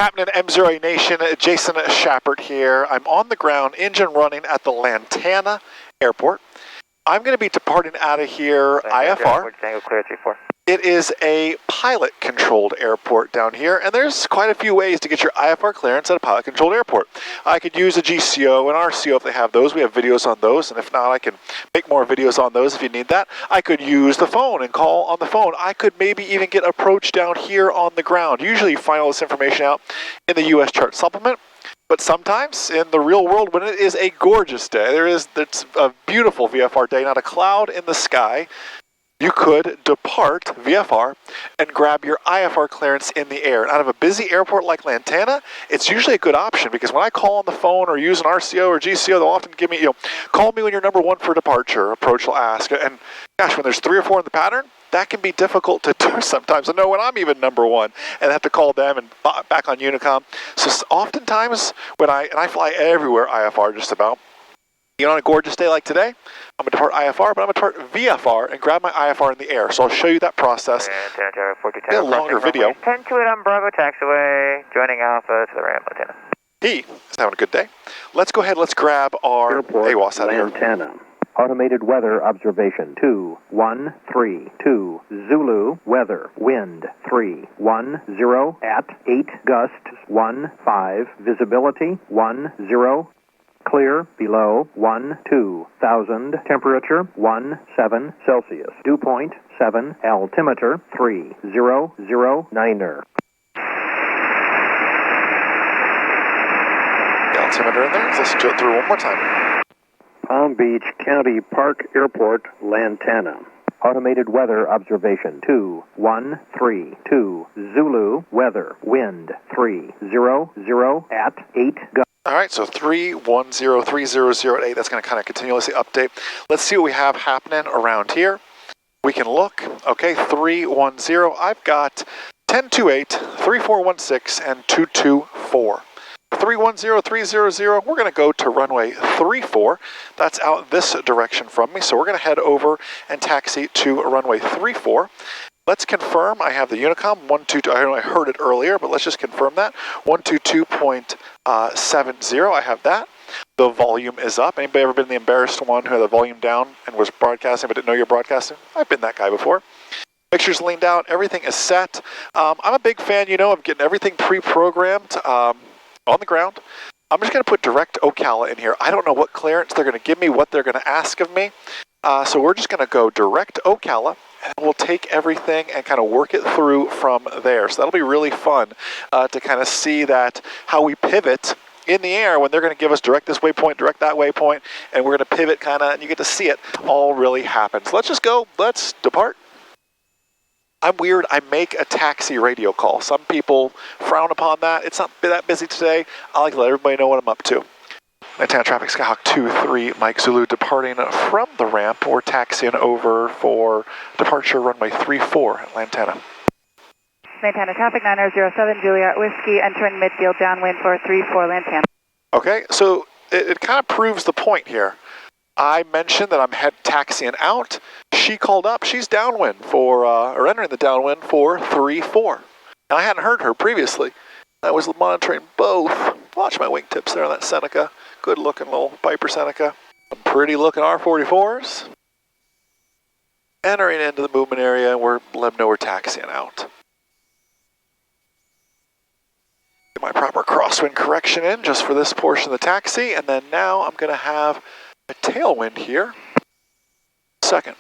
happening, M0A Nation? Jason Shepard here. I'm on the ground, engine running at the Lantana Airport. I'm going to be departing out of here IFR. Clear 3-4. It is a pilot-controlled airport down here, and there's quite a few ways to get your IFR clearance at a pilot-controlled airport. I could use a GCO and RCO if they have those. We have videos on those, and if not, I can make more videos on those if you need that. I could use the phone and call on the phone. I could maybe even get approached down here on the ground. Usually you find all this information out in the U.S. Chart Supplement. But sometimes in the real world, when it is a gorgeous day, it's a beautiful VFR day, not a cloud in the sky, you could depart VFR and grab your IFR clearance in the air. And out of a busy airport like Lantana, it's usually a good option because when I call on the phone or use an RCO or GCO, they'll often give me, call me when you're number one for departure, approach will ask. And gosh, when there's 3 or 4 in the pattern, that can be difficult to do sometimes. I know when I'm even number one and I have to call them and back on Unicom. So oftentimes when I fly everywhere IFR just about, on a gorgeous day like today, I'm going to depart IFR, but I'm going to depart VFR and grab my IFR in the air. So I'll show you that process. A longer video. 10 to it on Bravo taxiway, joining Alpha to the ramp, Lieutenant. He is having a good day. Let's go ahead, let's grab our AWOS out of here. Lantana. Automated weather observation 2-1-3-2 Zulu weather wind 3-1-0 at 8 gusts 1-5 visibility 1-0 clear below 1-2,000 temperature 1-7 Celsius dew point 7 altimeter 3009er. Altimeter in there. Let's listen to it through one more time. Palm Beach County Park Airport, Lantana. Automated weather observation 2-1-3-2 Zulu weather wind 3-0-0 at 8 gusts. All right, so 3103008, that's going to kind of continuously update. Let's see what we have happening around here. We can look. Okay, 310, I've got 1028, 3416, and 224. 310300, we're going to go to runway 34. That's out this direction from me, so we're going to head over and taxi to runway 34. Let's confirm. I have the Unicom 122. I know I heard it earlier, but let's just confirm that 122.70. I have that. The volume is up. Anybody ever been the embarrassed one who had the volume down and was broadcasting but didn't know you're broadcasting? I've been that guy before. Mixture's leaned out. Everything is set. I'm a big fan, of getting everything pre-programmed on the ground. I'm just going to put direct Ocala in here. I don't know what clearance they're going to give me, what they're going to ask of me. So we're just going to go direct Ocala. And we'll take everything and kind of work it through from there. So that'll be really fun to kind of see that how we pivot in the air when they're going to give us direct this waypoint, direct that waypoint, and we're going to pivot kind of, and you get to see it all really happen. So let's just go. Let's depart. I'm weird. I make a taxi radio call. Some people frown upon that. It's not that busy today. I like to let everybody know what I'm up to. Lantana traffic, Skyhawk 23, Mike Zulu departing from the ramp. We're taxiing over for departure runway 34 at Lantana. Lantana traffic 9007, Juliet Whiskey, entering midfield downwind for 34 Lantana. Okay, so it kind of proves the point here. I mentioned that I'm taxiing out. She called up. She's downwind for, or entering the downwind for 34. And I hadn't heard her previously. I was monitoring both. Watch my wingtips there on that Seneca. Good looking little Piper Seneca. Some pretty looking R44s. Entering into the movement area, we're letting them know we're taxiing out. Get my proper crosswind correction in just for this portion of the taxi, and then now I'm going to have a tailwind here. Second.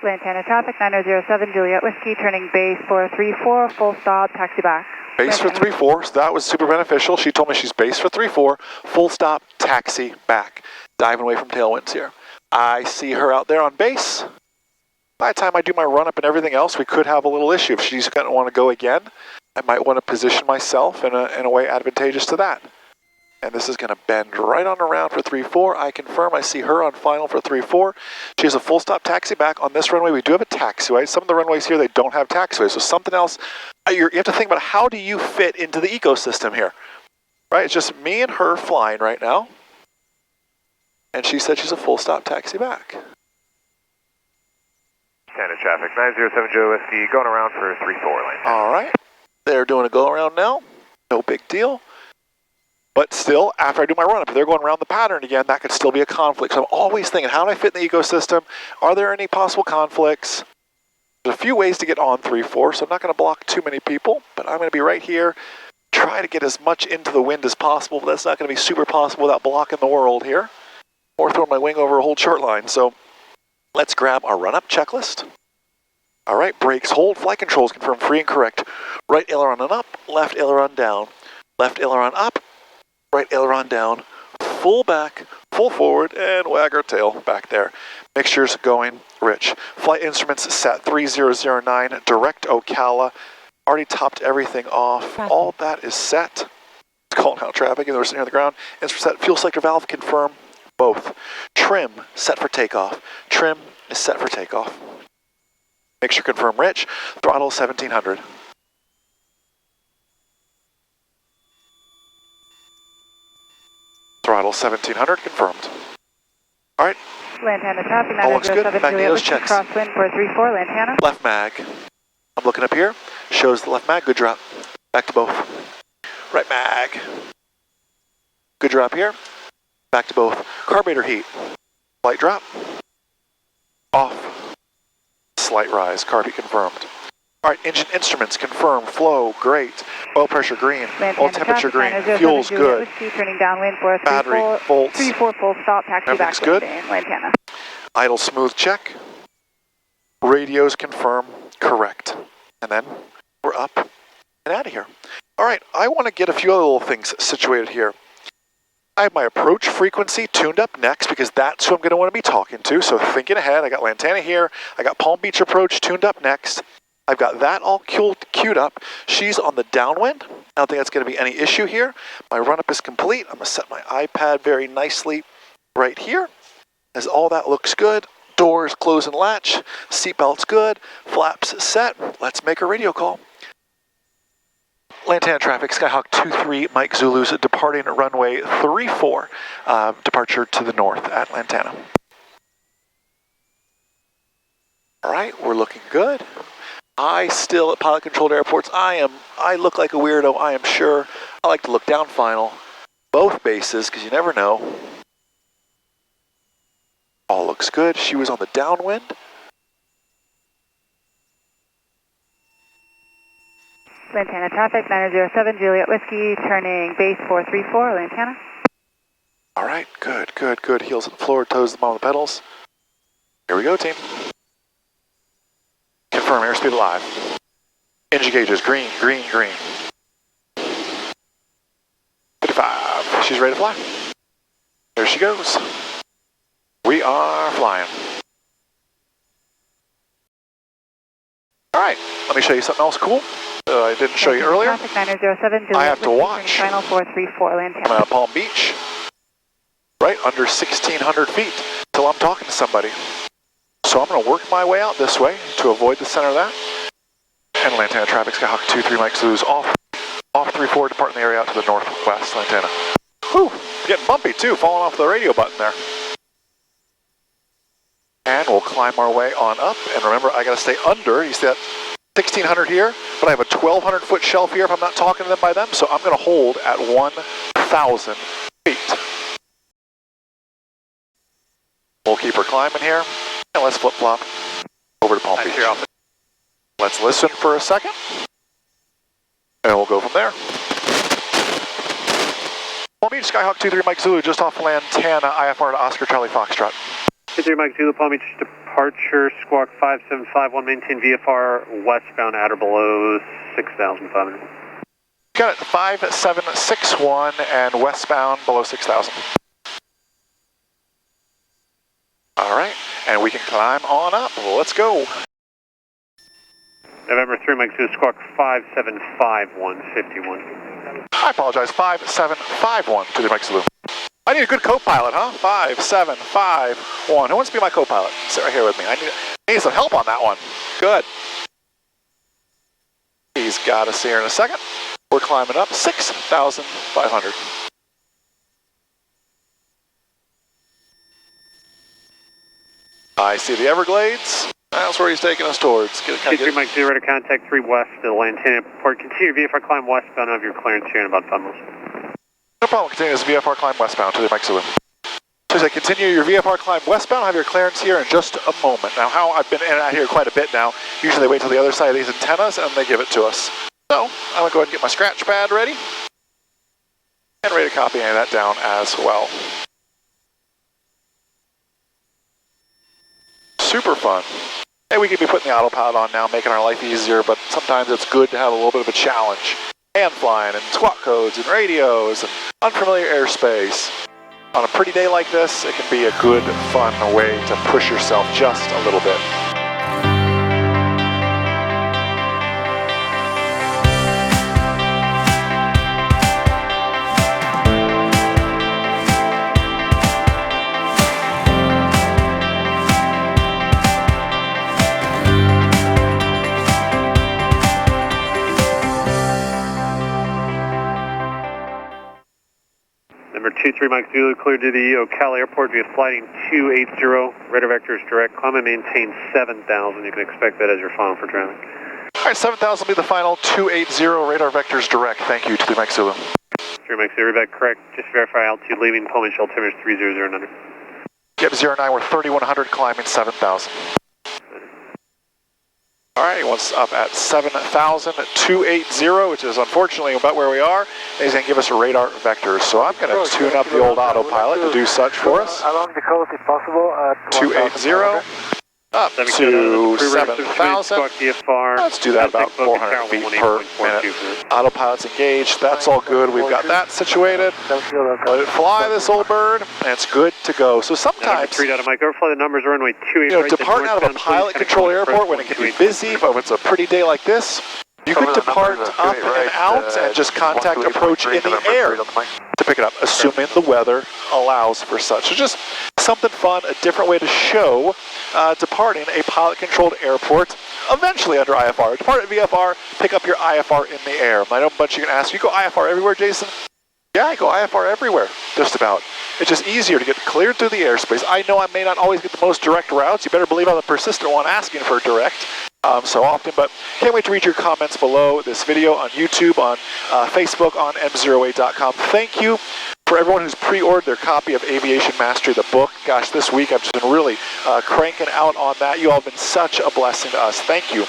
Lantana traffic 9007, Juliet Whiskey, turning base for 34, full stop, taxi back. Base for 34, so that was super beneficial. She told me she's base for 34, full stop, taxi back. Diving away from tailwinds here. I see her out there on base. By the time I do my run up and everything else, we could have a little issue. If she's going to want to go again, I might want to position myself in a way advantageous to that. And this is going to bend right on around for 34. I confirm I see her on final for 34. She has a full stop taxi back. On this runway, we do have a taxiway. Some of the runways here, they don't have taxiways. So something else, you have to think about how do you fit into the ecosystem here, right? It's just me and her flying right now. And she said she's a full stop taxi back. Standard traffic, 907 Joe Whiskey, going around for 34 lane. All right. They're doing a go around now. No big deal. But still, after I do my run-up, if they're going around the pattern again, that could still be a conflict. So I'm always thinking, how do I fit in the ecosystem? Are there any possible conflicts? There's a few ways to get on 3-4, so I'm not going to block too many people, but I'm going to be right here, try to get as much into the wind as possible, but that's not going to be super possible without blocking the world here, or throwing my wing over a whole short line. So let's grab our run-up checklist. All right, brakes, hold, flight controls, confirm free and correct. Right aileron on up, left aileron down, left aileron up, right aileron down, full back, full forward, and wag our tail back there. Mixtures going rich. Flight instruments set 3009, direct Ocala. Already topped everything off. Traffic. All that is set. It's calling out traffic, and we're sitting on the ground. Instrument set, fuel selector valve, confirm both. Trim, set for takeoff. Trim is set for takeoff. Mixture confirm rich. Throttle 1700. Throttle 1700, confirmed. All right, Lantana traffic, all looks good. 907 Juliet Magnetos Whiskey, checks. crosswind 434, Lantana. Left mag. I'm looking up here. Shows the left mag, good drop. Back to both. Right mag. Good drop here. Back to both. Carburetor heat. Slight drop. Off. Slight rise. Carb heat confirmed. All right, engine instruments confirmed. Flow, great. Oil pressure green. Oil temperature green. Fuel's good. Whiskey, turning downwind for Battery, volts. 34 full stop, taxi back Everything's good. in Lantana. Idle smooth check. Radios confirm correct. And then we're up and out of here. All right, I want to get a few other little things situated here. I have my approach frequency tuned up next because that's who I'm going to want to be talking to. So thinking ahead, I got Lantana here. I got Palm Beach approach tuned up next. I've got that all queued up. She's on the downwind. I don't think that's going to be any issue here. My run-up is complete. I'm going to set my iPad very nicely right here. As all that looks good. Doors close and latch. Seatbelt's good. Flaps set. Let's make a radio call. Lantana traffic, Skyhawk 23, Mike Zulu's departing runway 34, departure to the north at Lantana. All right, we're looking good. I still at pilot controlled airports, I look like a weirdo, I am sure. I like to look down final, both bases, because you never know. All looks good. She was on the downwind. Lantana traffic, 907 Juliet Whiskey, turning base 434, Lantana. All right, good, good, good. Heels on the floor, toes the bottom of the pedals. Here we go, team. Confirm airspeed alive. Engine gauges, green, green, green. 55, she's ready to fly. There she goes. We are flying. All right, let me show you something else cool I didn't show you earlier. Traffic 907 Juliet I have to Whiskey, watch. turning final 434, Lantana. I'm at Palm Beach, right under 1,600 feet till I'm talking to somebody. So I'm going to work my way out this way to avoid the center of that. And Lantana traffic, Skyhawk 23, Mike Zulu's off 34, departing the area out to the northwest, Lantana. Whew, getting bumpy too, falling off the radio button there. And we'll climb our way on up. And remember, I got to stay under, you see that 1,600 here, but I have a 1,200 foot shelf here if I'm not talking to them by them, so I'm going to hold at 1,000 feet. We'll keep her climbing here. And let's flip-flop over to Palm Beach. Let's listen for a second, and we'll go from there. Palm Beach, Skyhawk 23, Mike Zulu, just off Lantana, IFR to Oscar Charlie Foxtrot. 23 Mike Zulu, Palm Beach departure, squawk 5751, maintain VFR westbound at or below 6,500. Got it, 5761 and westbound below 6,000. All right, and we can climb on up. Well, let's go. November 3 Mike Zulu, squawk 575151. I apologize, 5751 to the Mike Zulu. I need a good co-pilot, huh? 5751. Who wants to be my co-pilot? Sit right here with me. I need some help on that one. Good. He's got us here in a second. We're climbing up 6,500. I see the Everglades. That's where he's taking us towards. Get, kind of 23 get, Mike 0 to contact 3 west to the Lantana Airport. Continue VFR climb westbound of your clearance here in about 5 miles. no problem. Continue this VFR climb westbound to the Mike Zulu. So as I continue your VFR climb westbound, I'll have your clearance here in just a moment. Now, how I've been in and out here quite a bit now. Usually they wait till the other side of these antennas and they give it to us. So I'm going to go ahead and get my scratch pad ready. And ready to copy any of that down as well. Super fun. Hey, we could be putting the autopilot on now, making our life easier, but sometimes it's good to have a little bit of a challenge. Hand flying and squawk codes and radios and unfamiliar airspace. On a pretty day like this, it can be a good, fun way to push yourself just a little bit. Number 23 Mike Zulu cleared to the Ocala Airport via flighting 280. Radar vector is direct. Climb and maintain 7,000. You can expect that as your final for traffic. All right, 7,000 will be the final. 280 radar vectors direct. Thank you to the Mike Zulu. 3 Mike Zulu, back correct. Just verify altitude leaving Palm Beach altimeter 300 under. Yep, 09, we're 3,100, climbing 7,000. All right, once up at 7,280, which is unfortunately about where we are. He's going to give us a radar vector. So I'm going to tune up the old autopilot to do such for us. Along the coast if possible. 280 up to 7,000. Let's do that about 400 feet per minute. Autopilot's engaged. That's all good. We've got that situated. Let it fly, this old bird, and it's good to go. So sometimes, 3 Delta Mike, overfly the numbers runway 28. you know, departing out of a pilot control airport when it can be busy, but when it's a pretty day like this, you could depart up and out and just contact approach in the air to pick it up, assuming the weather allows for such. So just something fun, a different way to show departing a pilot-controlled airport, eventually under IFR. Depart at VFR, pick up your IFR in the air. I know a bunch of you can ask, you go IFR everywhere, Jason? Yeah, I go IFR everywhere, just about. It's just easier to get cleared through the airspace. I know I may not always get the most direct routes. You better believe I'm the persistent one asking for direct so often, but can't wait to read your comments below this video on YouTube, on Facebook, on m08.com. Thank you for everyone who's pre-ordered their copy of Aviation Mastery, the book. Gosh, this week I've just been really cranking out on that. You all have been such a blessing to us. Thank you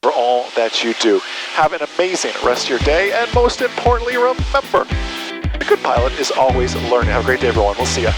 for all that you do. Have an amazing rest of your day, and most importantly, remember, a good pilot is always learning. Have a great day, everyone. We'll see ya.